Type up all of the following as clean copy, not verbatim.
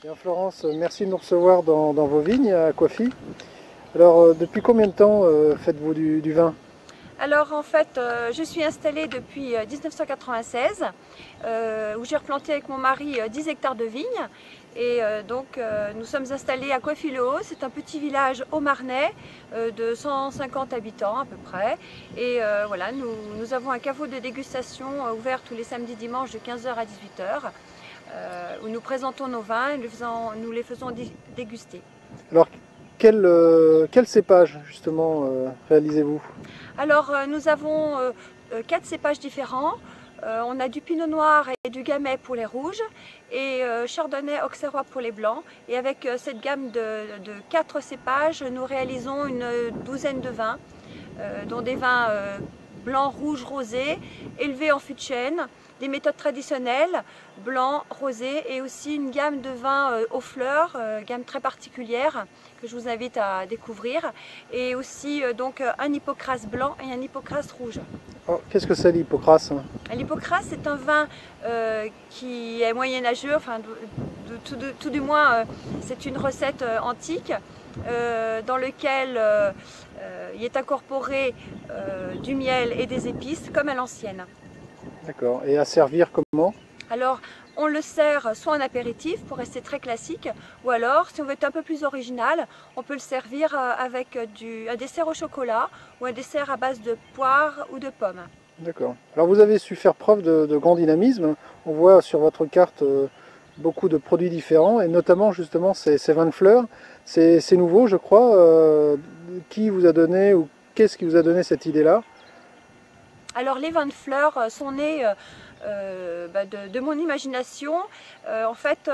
Bien Florence, merci de nous recevoir dans vos vignes à Coiffy. Alors depuis combien de temps faites-vous du vin? Alors en fait, je suis installée depuis 1996 où j'ai replanté avec mon mari 10 hectares de vignes. Et donc nous sommes installés à Coiffy-le-Haut. C'est un petit village au Marnais de 150 habitants à peu près. Et voilà, nous avons un caveau de dégustation ouvert tous les samedis dimanches de 15 h à 18 h où nous présentons nos vins et nous les faisons déguster. Alors quel cépage justement réalisez-vous? Alors nous avons 4 cépages différents. On a du pinot noir et du gamay pour les rouges et chardonnay auxerrois pour les blancs. Et avec cette gamme de 4 cépages, nous réalisons une douzaine de vins, dont des vins blancs, rouges, rosés, élevés en fût de chêne, des méthodes traditionnelles, blanc, rosé, et aussi une gamme de vins aux fleurs, gamme très particulière que je vous invite à découvrir, et aussi donc un hypocras blanc et un hypocras rouge. Oh, qu'est-ce que c'est l'hypocras? L'hypocras, c'est un vin qui est moyenâgeux, enfin tout du moins c'est une recette antique dans lequel il est incorporé du miel et des épices comme à l'ancienne. D'accord. Et à servir comment? Alors, on le sert soit en apéritif pour rester très classique, ou alors, si on veut être un peu plus original, on peut le servir avec un dessert au chocolat ou un dessert à base de poire ou de pommes. D'accord. Alors vous avez su faire preuve de grand dynamisme. On voit sur votre carte beaucoup de produits différents et notamment justement ces vins de fleurs. C'est nouveau, je crois. Qui vous a donné ou qu'est-ce qui vous a donné cette idée-là? Alors les vins de fleurs sont nés de mon imagination. En fait,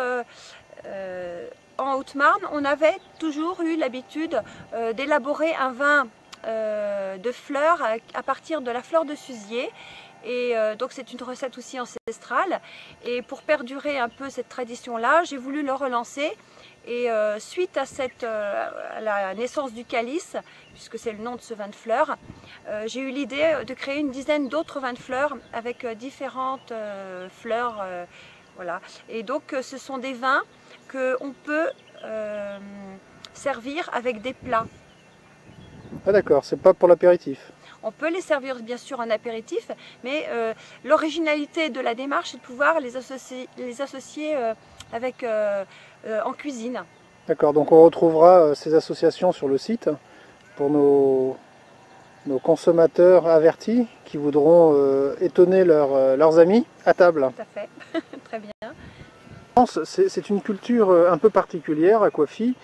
en Haute-Marne, on avait toujours eu l'habitude d'élaborer un vin de fleurs à partir de la fleur de fusier. Et donc c'est une recette aussi ancestrale. Et pour perdurer un peu cette tradition-là, j'ai voulu le relancer. Et suite à la naissance du calice, puisque c'est le nom de ce vin de fleurs, j'ai eu l'idée de créer une dizaine d'autres vins de fleurs avec différentes fleurs. Voilà. Et donc ce sont des vins qu'on peut servir avec des plats. Ah d'accord, c'est pas pour l'apéritif. On peut les servir bien sûr en apéritif, mais l'originalité de la démarche est de pouvoir les associer avec, en cuisine. D'accord, donc on retrouvera ces associations sur le site pour nos consommateurs avertis qui voudront étonner leurs amis à table. Tout à fait, très bien. C'est une culture un peu particulière à Coiffy,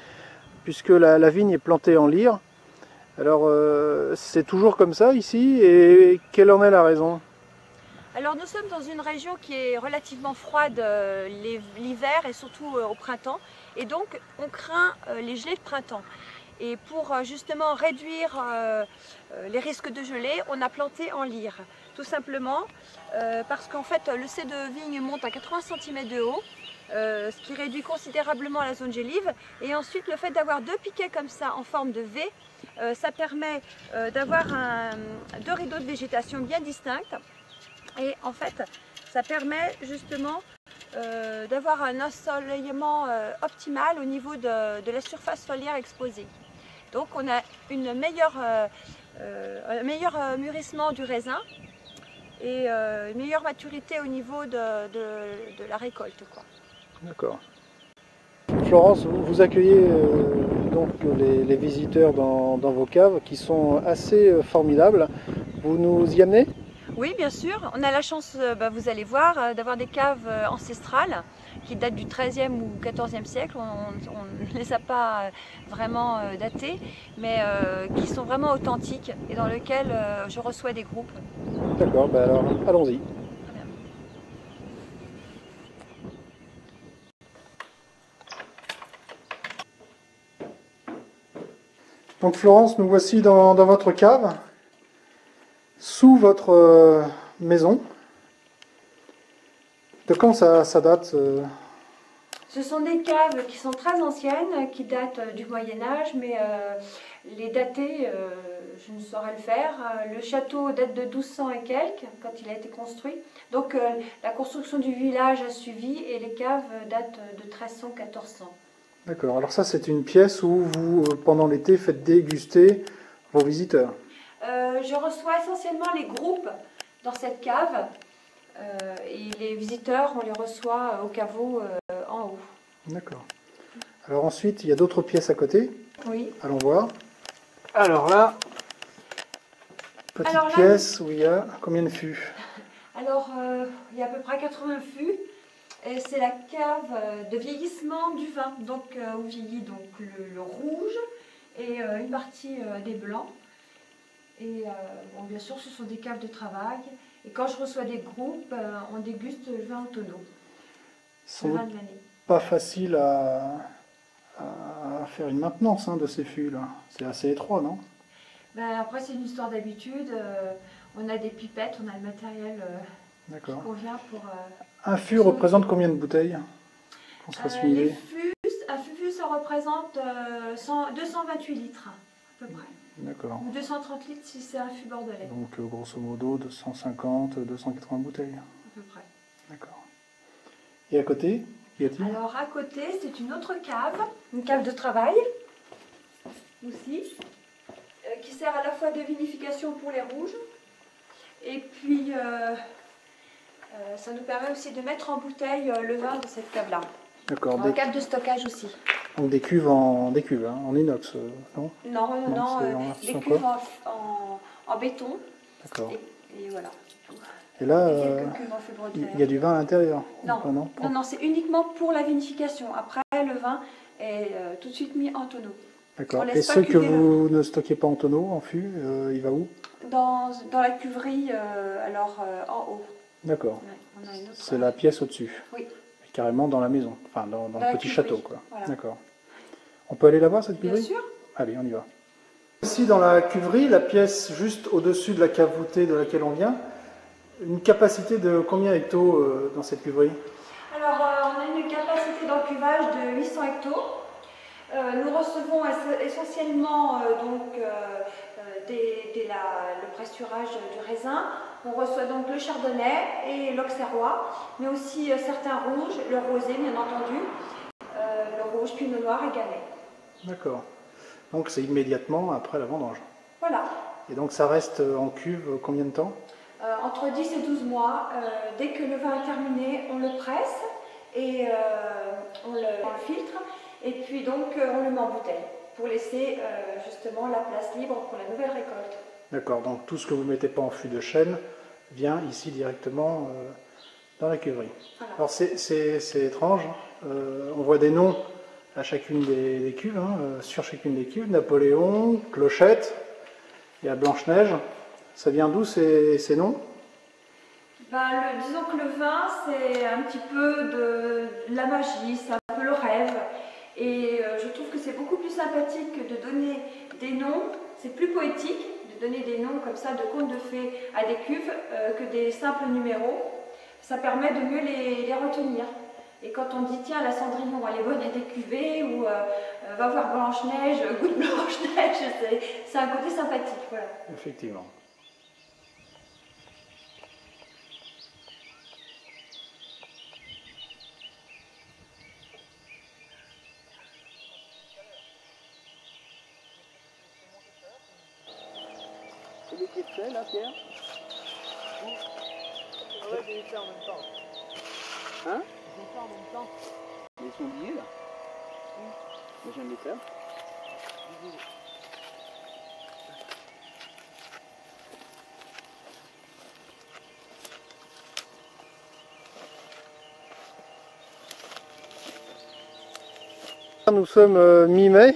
puisque la vigne est plantée en lyre. Alors c'est toujours comme ça ici, et quelle en est la raison? Alors nous sommes dans une région qui est relativement froide l'hiver et surtout au printemps, et donc on craint les gelées de printemps. Et pour justement réduire les risques de gelée, on a planté en lyre. Tout simplement parce qu'en fait le C de vigne monte à 80 cm de haut, ce qui réduit considérablement la zone gélive. Et ensuite le fait d'avoir deux piquets comme ça en forme de V, ça permet d'avoir deux rideaux de végétation bien distincts. Et en fait, ça permet justement d'avoir un ensoleillement optimal au niveau de la surface foliaire exposée. Donc on a un meilleur mûrissement du raisin et une meilleure maturité au niveau de la récolte. D'accord. Florence, vous accueillez donc les visiteurs dans vos caves qui sont assez formidables. Vous nous y amenez? Oui, bien sûr. On a la chance, vous allez voir, d'avoir des caves ancestrales qui datent du XIIIe ou XIVe siècle. On ne les a pas vraiment datées, mais qui sont vraiment authentiques et dans lesquelles je reçois des groupes. D'accord, alors allons-y. Donc Florence, nous voici dans votre cave, sous votre maison. De quand ça date Ce sont des caves qui sont très anciennes, qui datent du Moyen-Âge, mais les dater, je ne saurais le faire. Le château date de 1200 et quelques, quand il a été construit. Donc la construction du village a suivi et les caves datent de 1300-1400. D'accord, alors ça c'est une pièce où vous, pendant l'été, faites déguster vos visiteurs. Je reçois essentiellement les groupes dans cette cave et les visiteurs, on les reçoit au caveau en haut. D'accord. Alors ensuite, il y a d'autres pièces à côté. Oui. Allons voir. Alors là, petite pièce où il y a combien de fûts? Alors, il y a à peu près 80 fûts. Et c'est la cave de vieillissement du vin. Donc, on vieillit donc le rouge et une partie des blancs. Et bon, bien sûr, ce sont des caves de travail. Et quand je reçois des groupes, on déguste le vin en tonneau. Le vin de l'année. Pas facile à faire une maintenance de ces fûts-là. C'est assez étroit, non? Ben, après, c'est une histoire d'habitude. On a des pipettes, on a le matériel qui convient pour... un fût représente combien de bouteilles? Qu'on se fasse une idée. Un fût, ça représente 228 litres, à peu près. D'accord. Ou 230 litres si c'est un fût bordelais. Donc, grosso modo, 250, 280 bouteilles. À peu près. D'accord. Et à côté, y a-t-il? Alors, à côté, c'est une autre cave, une cave de travail, aussi, qui sert à la fois de vinification pour les rouges, et puis ça nous permet aussi de mettre en bouteille le vin de cette cave-là. D'accord. Des caves de stockage aussi. Donc des cuves en inox, non? Non, des cuves en béton. D'accord. Et voilà. Et là, il y a du vin à l'intérieur? Non, c'est uniquement pour la vinification. Après, le vin est tout de suite mis en tonneau. D'accord. Et ceux que vous ne stockez pas en tonneau, en fût, il va où? Dans la cuverie, en haut. D'accord. Ouais, c'est la pièce au-dessus? Oui. Carrément dans la maison, enfin dans le petit château, quoi. Voilà. D'accord. On peut aller la voir, cette cuverie? Bien sûr. Allez, on y va. Ici, dans la cuverie, la pièce juste au-dessus de la cave voûtée de laquelle on vient, une capacité de combien hectos dans cette cuverie? Alors, on a une capacité d'encuvage de 800 hectos. Nous recevons essentiellement le pressurage du raisin. On reçoit donc le chardonnay et l'auxerrois, mais aussi certains rouges, le rosé bien entendu, le rouge, pinot noir et gamay. D'accord. Donc c'est immédiatement après la vendange. Voilà. Et donc ça reste en cuve combien de temps? Entre 10 et 12 mois. Dès que le vin est terminé, on le presse et on le filtre. Et puis donc on le met en bouteille pour laisser justement la place libre pour la nouvelle récolte. D'accord, donc tout ce que vous ne mettez pas en fût de chêne vient ici directement dans la cuverie. Voilà. Alors c'est étrange, on voit des noms à chacune des cuves, sur chacune des cuves, Napoléon, Clochette, il y a Blanche-Neige. Ça vient d'où ces noms? Disons que le vin c'est un petit peu de la magie, c'est un peu le rêve. Et je trouve que c'est beaucoup plus sympathique que de donner des noms, c'est plus poétique de donner des noms comme ça de contes de fées à des cuves que des simples numéros. Ça permet de mieux les retenir. Et quand on dit tiens la Cendrillon elle est bonne à des cuvées ou va voir Blanche-Neige, goûte Blanche-Neige, c'est un côté sympathique. Voilà. Effectivement. C'est les pieds de fait là, Pierre? Ah ouais, je vais les faire en même temps. Hein? Je vais les faire en même temps. Ils sont liés là? Oui. Moi je viens de les faire. Nous sommes mi-mai.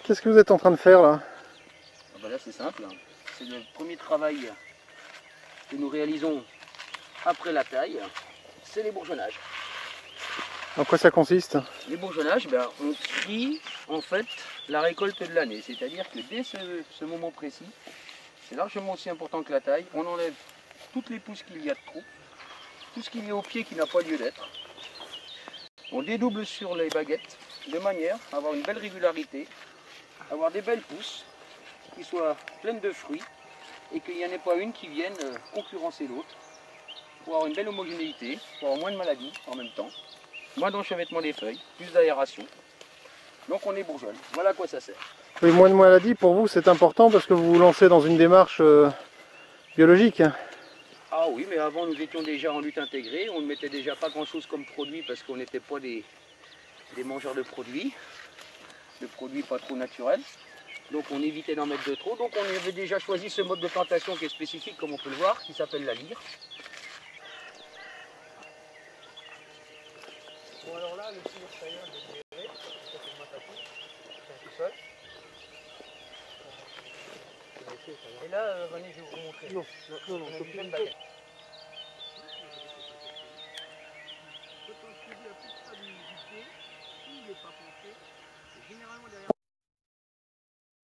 Qu'est-ce que vous êtes en train de faire là? Là c'est simple, c'est le premier travail que nous réalisons après la taille, c'est les bourgeonnages. En quoi ça consiste? Les bourgeonnages, on trie en fait la récolte de l'année, c'est-à-dire que dès ce moment précis, c'est largement aussi important que la taille, on enlève toutes les pousses qu'il y a de trop, tout ce qu'il y a au pied qui n'a pas lieu d'être. On dédouble sur les baguettes de manière à avoir une belle régularité, avoir des belles pousses qui soient pleines de fruits et qu'il n'y en ait pas une qui vienne concurrencer l'autre pour avoir une belle homogénéité, pour avoir moins de maladies en même temps, moins d'enchevêtrement des feuilles, plus d'aération. Donc on est bourgeonne. Voilà à quoi ça sert. Oui, moins de maladies, pour vous c'est important parce que vous vous lancez dans une démarche biologique. Ah oui, mais avant nous étions déjà en lutte intégrée, on ne mettait déjà pas grand chose comme produit parce qu'on n'était pas des mangeurs de produits pas trop naturels. Donc on évitait d'en mettre de trop. Donc on avait déjà choisi ce mode de plantation qui est spécifique, comme on peut le voir, qui s'appelle la lyre. Bon alors là, le tuyau extérieur est libéré, ça fait moins facile, c'est tout seul. Et là, venez, je vais vous montrer. Non, on a une jeune baguette. Quand on suit la petite stabilité, il n'est pas planté, généralement derrière.